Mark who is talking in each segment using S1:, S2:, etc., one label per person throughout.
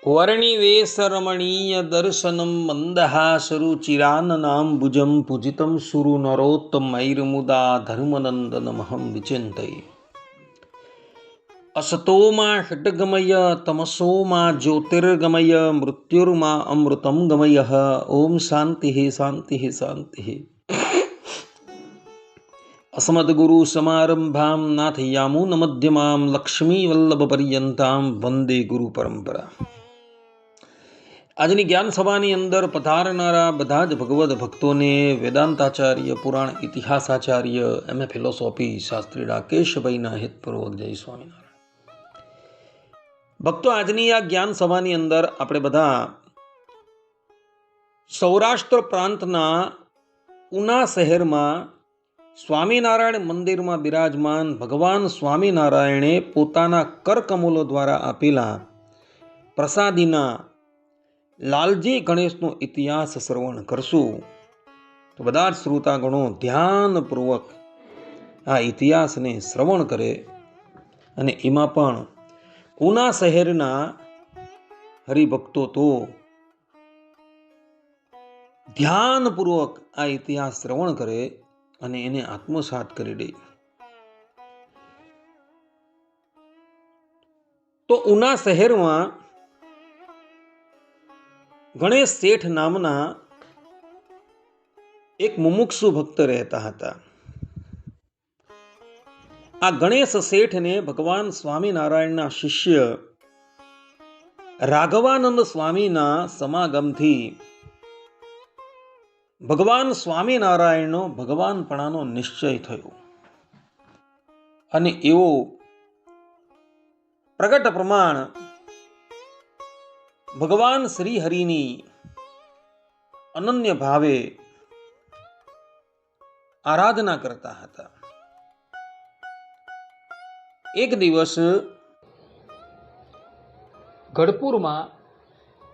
S1: वर्णिवेशरमणीय दर्शनं मन्दहासरुचिराननाम्बुजं पूजितं सुरु नरोत्तमैर्मुदा धर्मनन्दनमहं विचिन्तये। असतो मा षट्गमय तमसो मा ज्योतिर्गमय मृत्युर्मा अमृतं गमयः। ओम शान्तिः शान्तिः शान्तिः। अस्मद्गुरु समारंभां नाथयामुनमध्यमां लक्ष्मीवल्लभपर्यन्तां वन्दे गुरु परंपरा। આજની જ્ઞાન સભાની અંદર પધારનારા બધા જ ભગવદ ભક્તોને વેદાંતાચાર્ય, પુરાણ ઇતિહાસાચાર્ય, એમએ ફિલોસોફી શાસ્ત્રી રાકેશભાઈના હિતપૂર્વક જય સ્વામિનારાયણ. ભક્તો, આજની આ જ્ઞાન સભાની અંદર આપણે બધા સૌરાષ્ટ્ર પ્રાંતના ઉના શહેરમાં સ્વામિનારાયણ મંદિરમાં બિરાજમાન ભગવાન સ્વામિનારાયણે પોતાના કરકમલો દ્વારા આપેલા પ્રસાદીના લાલજી ગણેશનો ઇતિહાસ શ્રવણ કરશું. તો બધા જ શ્રોતાગણો ધ્યાનપૂર્વક આ ઇતિહાસને શ્રવણ કરે અને એમાં પણ ઉના શહેરના હરિભક્તો તો ધ્યાનપૂર્વક આ ઇતિહાસ શ્રવણ કરે અને એને આત્મસાત કરી દે. તો ઉના શહેરમાં ગણેશ શેઠ નામના એક મુમુક્ષુ ભક્ત રહેતા હતા. આ ગણેશ શેઠને ભગવાન સ્વામિનારાયણના શિષ્ય રાઘવાનંદ સ્વામીના સમાગમથી ભગવાન સ્વામિનારાયણનો ભગવાનપણાનો નિશ્ચય થયો અને એવો પ્રગટ પ્રમાણ ભગવાન શ્રી હરિની અનન્ય ભાવે આરાધના કરતા હતા. એક દિવસ ગઢપુરમાં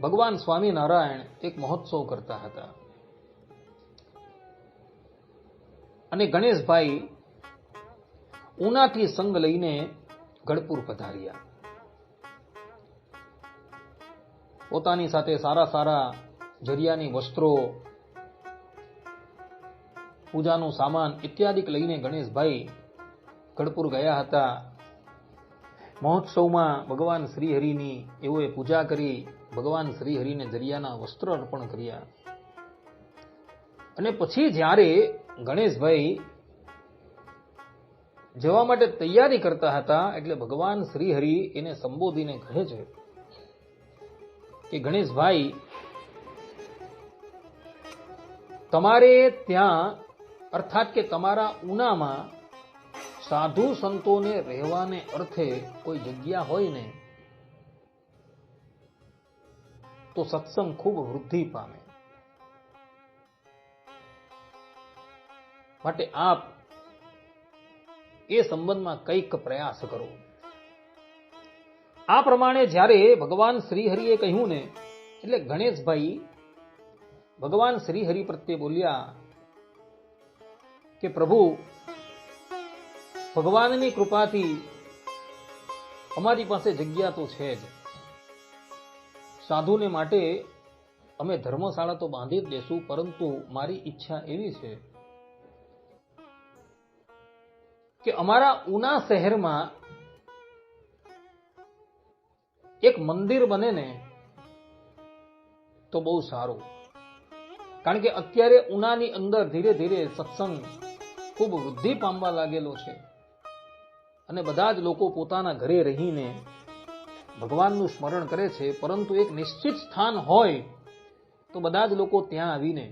S1: ભગવાન સ્વામિનારાયણ એક મહોત્સવ કરતા હતા અને ગણેશભાઈ ઉનાથી સંગ લઈને ગઢપુર પધાર્યા. પોતાની સાથે સારા સારા જરિયાની વસ્ત્રો, પૂજાનું સામાન ઇત્યાદિક લઈને ગણેશભાઈ ગઢપુર ગયા હતા. મહોત્સવમાં ભગવાન શ્રીહરિની એઓએ પૂજા કરી, ભગવાન શ્રીહરિને જરિયાના વસ્ત્રો અર્પણ કર્યા અને પછી જ્યારે ગણેશભાઈ જવા માટે તૈયારી કરતા હતા એટલે ભગવાન શ્રીહરિ એને સંબોધીને કહે છે કે ગણેશભાઈ, તમારે ત્યાં અર્થાત કે તમારા ઉનામાં સાધુ સંતોને રહેવાને અર્થે કોઈ જગ્યા હોય ને તો સત્સંગ ખૂબ વૃદ્ધિ પામે. માટે આપ એ સંબંધમાં કંઈક પ્રયાસ કરો. આ પ્રમાણે જ્યારે ભગવાન શ્રીહરિએ કહ્યું ને એટલે ગણેશભાઈ ભગવાન શ્રીહરિ પ્રત્યે બોલ્યા કે પ્રભુ, ભગવાનની કૃપાથી અમારી પાસે જગ્યા તો છે જ. સાધુને માટે અમે ધર્મશાળા તો બાંધી જ દેશું, પરંતુ મારી ઈચ્છા એવી છે કે અમારા ઉના શહેરમાં એક મંદિર બને ને તો બહુ સારું. કારણ કે અત્યારે ઉનાની અંદર ધીરે ધીરે સત્સંગ ખૂબ વૃદ્ધિ પામવા લાગેલો છે અને બધા જ લોકો પોતાના ઘરે રહીને ભગવાનનું સ્મરણ કરે છે, પરંતુ એક નિશ્ચિત સ્થાન હોય તો બધા જ લોકો ત્યાં આવીને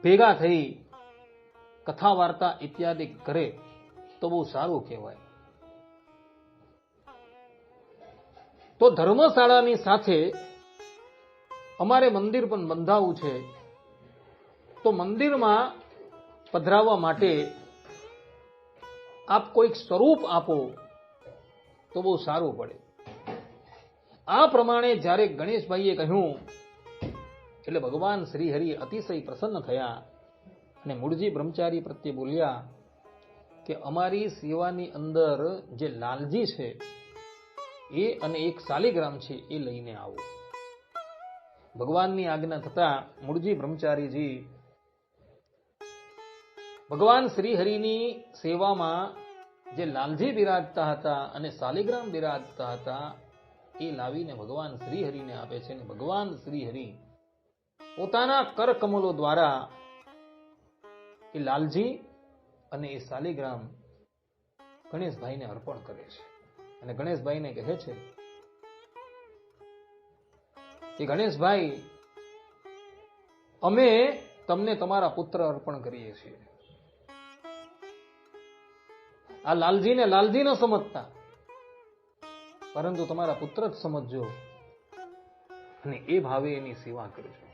S1: ભેગા થઈ કથા વાર્તા ઇત્યાદિ કરે તો બહુ સારું કહેવાય. તો ધર્મશાળાની સાથે અમારે મંદિર પણ બંધાવવું છે, તો મંદિરમાં પધરાવવા માટે આપ કોઈક સ્વરૂપ આપો તો બહુ સારું પડે. આ પ્રમાણે જ્યારે ગણેશભાઈએ કહ્યું એટલે ભગવાન શ્રી હરિ અતિશય પ્રસન્ન થયા અને મૂળજી બ્રહ્મચારી પ્રત્યે બોલ્યા કે અમારી સેવાની અંદર જે લાલજી છે એ અને એક શાલિગ્રામ છે એ લઈને આવો. ભગવાનની આજ્ઞા થતા મૂળજી બ્રહ્મચારીજી ભગવાન શ્રી હરિની સેવામાં જે લાલજી બિરાજતા હતા અને શાલિગ્રામ બિરાજતા હતા એ લાવીને ભગવાન શ્રી હરિને આપે છે. અને ભગવાન શ્રી હરિ પોતાના કર કમલો દ્વારા એ લાલજી અને એ શાલિગ્રામ ગણેશભાઈને અર્પણ કરે છે. અને ગણેશભાઈને કહે છે કે ગણેશભાઈ, અમે તમને તમારા પુત્ર અર્પણ કરીએ છીએ. આ લાલજીને લાલજી ન સમજતા, પરંતુ તમારા પુત્ર જ સમજજો અને એ ભાવે એની સેવા કરજો.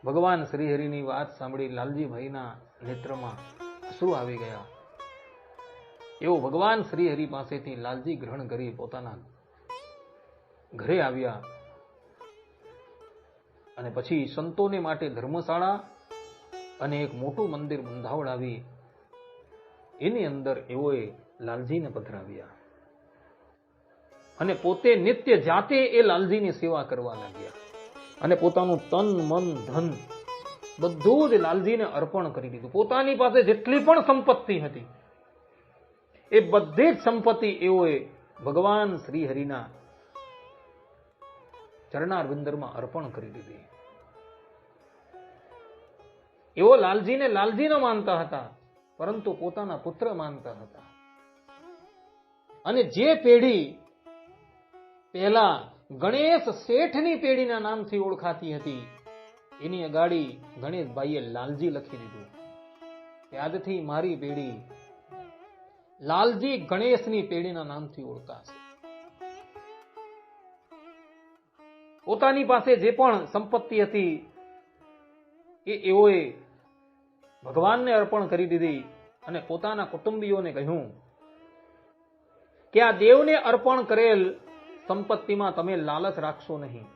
S1: ભગવાન શ્રીહરિની વાત સાંભળી લાલજીભાઈના નેત્રમાં અશ્રુ આવી ગયા. એવો ભગવાન શ્રીહરિ પાસેથી લાલજી ગ્રહણ કરી પોતાના ઘરે આવ્યા અને પછી સંતોને માટે ધર્મશાળા અને એક મોટું મંદિર બંધાવડાવી એની અંદર એઓએ લાલજીને પધરાવ્યા અને પોતે નિત્ય જાતે એ લાલજીની સેવા કરવા લાગ્યા અને પોતાનું તન મન ધન બધું જ લાલજીને અર્પણ કરી દીધું. પોતાની પાસે જેટલી પણ સંપત્તિ હતી એ બધી જ સંપત્તિ એઓએ ભગવાન શ્રી હરિના ચરણારવિંદમાં અર્પણ કરી દીધી. એવો લાલજીને લાલજી ન માનતા હતા, પરંતુ પોતાના પુત્ર માનતા હતા. અને જે પેઢી પહેલા ગણેશ શેઠની પેઢીના નામથી ઓળખાતી હતી એની અગાડી ગણેશભાઈએ લાલજી લખી દીધું કે આજથી મારી પેઢી લાલજી ગણેશની પેઢીના નામથી ઓળખાશે. પોતાની પાસે જે પણ સંપત્તિ હતી એ એઓએ ભગવાનને અર્પણ કરી દીધી અને પોતાના કુટુંબીઓને કહ્યું કે આ દેવને અર્પણ કરેલ સંપત્તિમાં તમે લાલચ રાખશો નહીં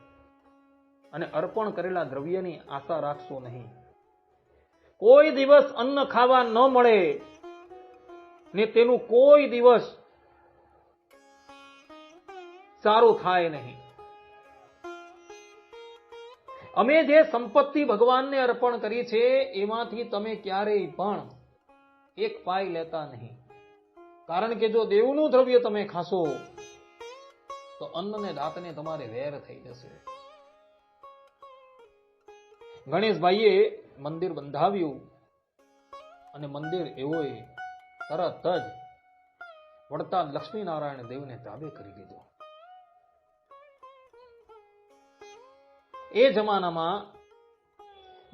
S1: અને અર્પણ કરેલા દ્રવ્યની આશા રાખશો નહીં. કોઈ દિવસ અન્ન ખાવા ન મળે ને તેનું કોઈ દિવસ સારું થાય નહીં. અમે જે સંપત્તિ ભગવાનને અર્પણ કરી છે એમાંથી તમે ક્યારેય પણ એક પાઈ લેતા નહીં, કારણ કે જો દેવનું દ્રવ્ય તમે ખાશો તો અન્ન ને દાંતને તમારે વેર થઈ જશે. ગણેશભાઈએ મંદિર બંધાવ્યું અને મંદિર એવોએ તરત જ વળતા લક્ષ્મીનારાયણ દેવને તાબે કરી દીધો. એ જમાનામાં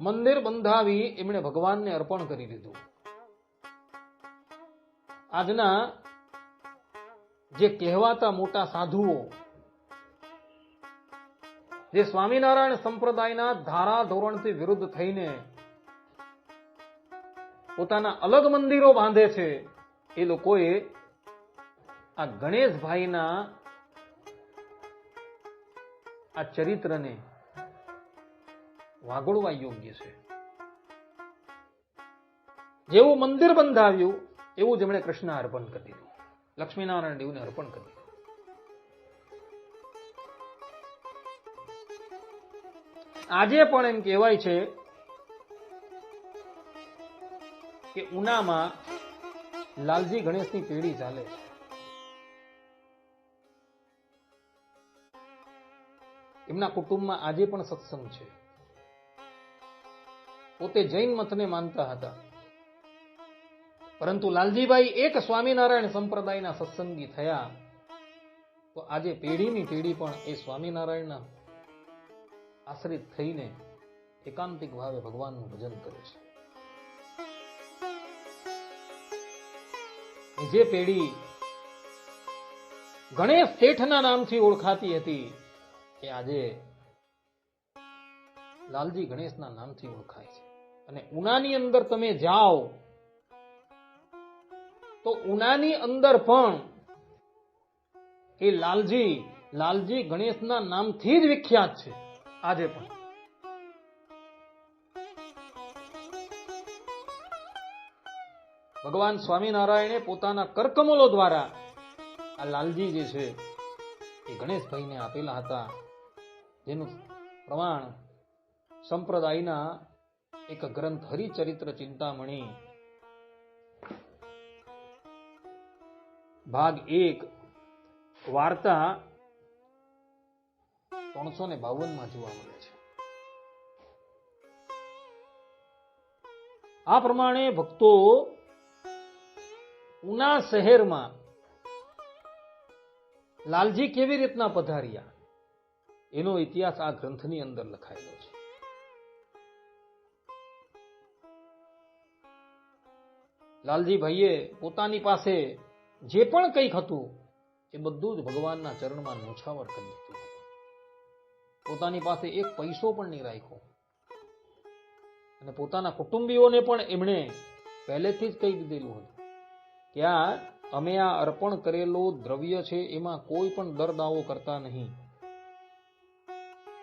S1: મંદિર બંધાવી એમણે ભગવાનને અર્પણ કરી દીધું. આજના જે કહેવાતા મોટા સાધુઓ, જે સ્વામિનારાયણ સંપ્રદાયના ધારા ધોરણથી વિરુદ્ધ થઈને પોતાના અલગ મંદિરો બાંધે છે, એ લોકોએ આ ગણેશભાઈના આ ચરિત્રને વાગોળવા યોગ્ય છે. જેવું મંદિર બંધાવ્યું એવું જ એમણે કૃષ્ણ અર્પણ કરી દીધું, લક્ષ્મીનારાયણ દેવને અર્પણ કરી દીધું. આજે પણ એમ કહેવાય છે કે ઉનામાં લાલજી ગણેશની પેઢી ચાલે છે. એમના કુટુંબમાં આજે પણ સત્સંગ છે. પોતે જૈન મતને માનતા હતા, પરંતુ લાલજીભાઈ એક સ્વામિનારાયણ સંપ્રદાયના સત્સંગી થયા તો આજે પેઢીની પેઢી પણ એ સ્વામિનારાયણના આશ્રિત થઈને એકાંતિક ભાવે ભગવાનનું ભજન કરે છે. જે પેઢી ગણેશ શેઠના નામથી ઓળખાતી હતી એ આજે લાલજી ગણેશના નામથી ઓળખાય છે. અને ઉનાની અંદર તમે જાઓ તો ઉનાની અંદર પણ એ લાલજી ગણેશના નામથી જ વિખ્યાત છે આજે પણ. ભગવાન સ્વામિનારાયણે પોતાના કરકમલો દ્વારા આ લાલજી જે છે એ ગણેશભાઈને આપેલા હતા, જેનું પ્રમાણ સંપ્રદાયના એક ગ્રંથ હરિચરિત્ર ચિંતામણી ભાગ 1 વાર્તા 352 જોવા મળે છે. આ પ્રમાણે ભક્તો ઉના શહેરમાં લાલજી કેવી રીતના પધાર્યા એનો ઇતિહાસ આ ગ્રંથની અંદર લખાયેલો છે. લાલજી ભાઈએ પોતાની પાસે જે પણ કંઈક હતું એ બધું જ ભગવાનના ચરણમાં ન્યોછાવર કરી દીધું. પોતાની પાસે એક પૈસો પણ નહીં રાખ્યો અને પોતાના કુટુંબીઓને પણ એમણે પહેલેથી જ કહી દીધેલું હતું કે અમે આ અર્પણ કરેલું દ્રવ્ય છે એમાં કોઈ પણ દરદાવો કરતા નહીં,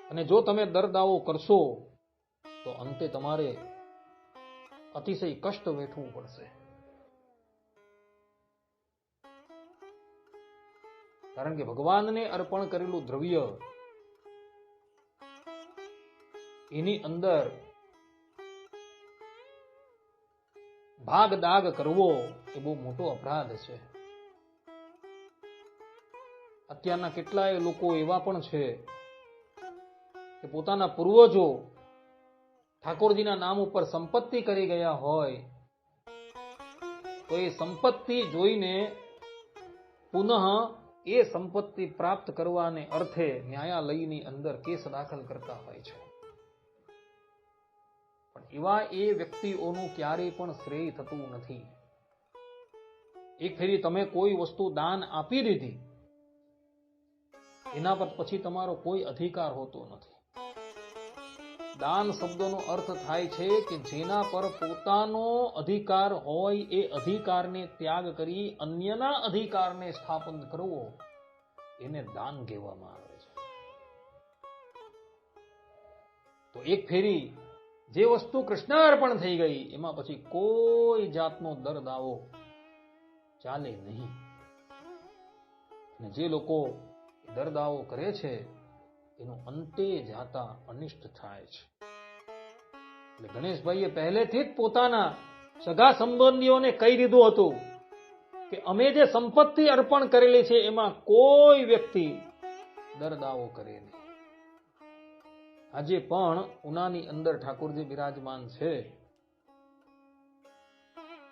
S1: અને જો તમે દરદાવો કરશો તો અંતે તમારે અતિશય કષ્ટ વેઠવું પડશે. કારણ કે ભગવાનને અર્પણ કરેલું દ્રવ્ય એની અંદર ભાગ દાગ કરવો એ બહુ મોટો અપરાધ છે. અત્યારના કેટલાય લોકો એવા પણ છે કે પોતાના પૂર્વજો ઠાકોરજીના નામ ઉપર સંપત્તિ કરી ગયા હોય તો એ સંપત્તિ જોઈને પુનઃ એ સંપત્તિ પ્રાપ્ત કરવાને અર્થે ન્યાયાલયની અંદર કેસ દાખલ કરતા હોય છે. પણ એવા એ વ્યક્તિઓનું ક્યારેય પણ શ્રેય થતું નથી. એક ફેરી તમે કોઈ વસ્તુ દાન આપી દીધી, એના પર પછી તમારો કોઈ અધિકાર હોતો નથી. દાન શબ્દનો અર્થ થાય છે કે જેના પર પોતાનો અધિકાર હોય એ અધિકારને ત્યાગ કરી અન્યના અધિકારને સ્થાપન કરવો એને દાન કહેવામાં આવે છે. તો એક ફેરી જે વસ્તુ કૃષ્ણાર્પણ થઈ ગઈ એમાં પછી કોઈ જાતનો દરદાવો ચાલે નહીં. અને જે લોકો દરદાવો કરે છે એનું અંતે જાતા અનિષ્ટ થાય છે. એટલે ગણેશભાઈએ પહેલેથી જ પોતાના સગા સંબંધીઓને કહી દીધું હતું કે અમે જે સંપત્તિ અર્પણ કરેલી છે એમાં કોઈ વ્યક્તિ દરદાવો કરે નહીં. આજે પણ ઉનાની અંદર ઠાકોરજી બિરાજમાન છે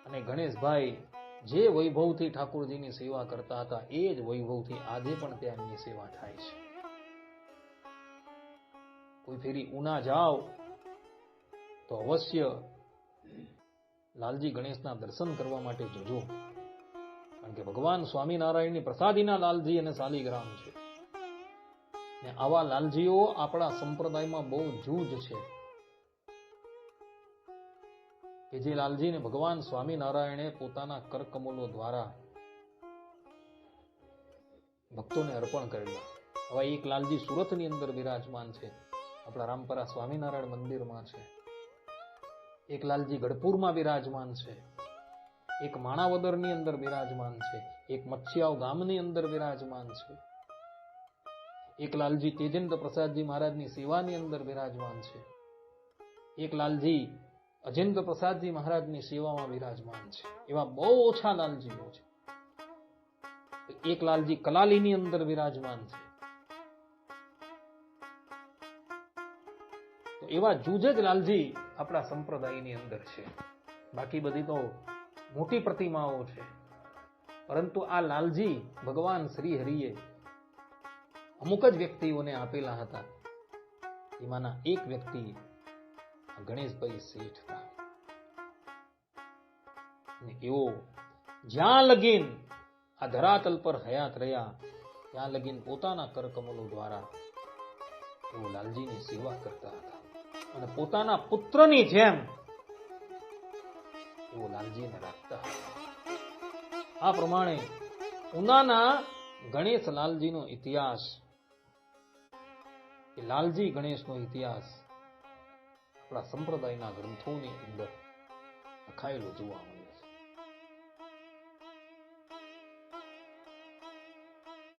S1: અને ગણેશભાઈ જે વૈભવથી ઠાકોરજીની સેવા કરતા હતા એ જ વૈભવથી આજે પણ ત્યાં એમની સેવા થાય છે. કોઈ ફેરી ઉના જાઓ તો અવશ્ય લાલજી ગણેશના દર્શન કરવા માટે જજો. કારણ કે ભગવાન સ્વામિનારાયણની પ્રસાદીના લાલજી અને શાલિગ્રામ છે. ને આવા લાલજીઓ આપણા સંપ્રદાયમાં બહુ જૂજ છે કે જે લાલજીને ભગવાન સ્વામિનારાયણે પોતાના કરકમલો દ્વારા ભક્તોને અર્પણ કરેલા. હવે એક લાલજી સુરતની અંદર બિરાજમાન છે, આપણા રામપરા સ્વામિનારાયણ મંદિરમાં છે. એક લાલજી ગઢપુરમાં બિરાજમાન છે, એક માણાવદરની અંદર બિરાજમાન છે, એક મચ્છિયાવ ગામની અંદર બિરાજમાન છે, એક લાલજી તેજેન્દ્ર પ્રસાદજી મહારાજની સેવાની અંદર બિરાજમાન છે, એક લાલજી અજેન્દ્ર પ્રસાદજી મહારાજની સેવામાં બિરાજમાન છે. એવા બહુ ઓછા લાલજીઓ છે. એક લાલજી કલાલીની અંદર બિરાજમાન છે. તો એવા જૂજ જ લાલજી આપણા સંપ્રદાયની અંદર છે. બાકી બધી તો મોટી પ્રતિમાઓ છે. પરંતુ આ લાલજી ભગવાન શ્રી હરિએ અમુક જ વ્યક્તિઓને આપેલા હતા. એમાંના એક વ્યક્તિ ગણેશભાઈ શેઠ હતા. એવો જ્યાં લગીન આ ધરાતલ પર હયાત રહ્યા ત્યાં લગીન પોતાના કરકમલો દ્વારા એવો લાલજીની સેવા કરતા હતા અને પોતાના પુત્રની જેમ એવો લાલજીને રાખતા હતા. આ પ્રમાણે ઉનાના ગણેશ લાલજીનો ઇતિહાસ, એ લાલજી ગણેશનો ઇતિહાસ આપણા સંપ્રદાયના ગ્રંથોની અંદર લખાયેલો જોવા મળે.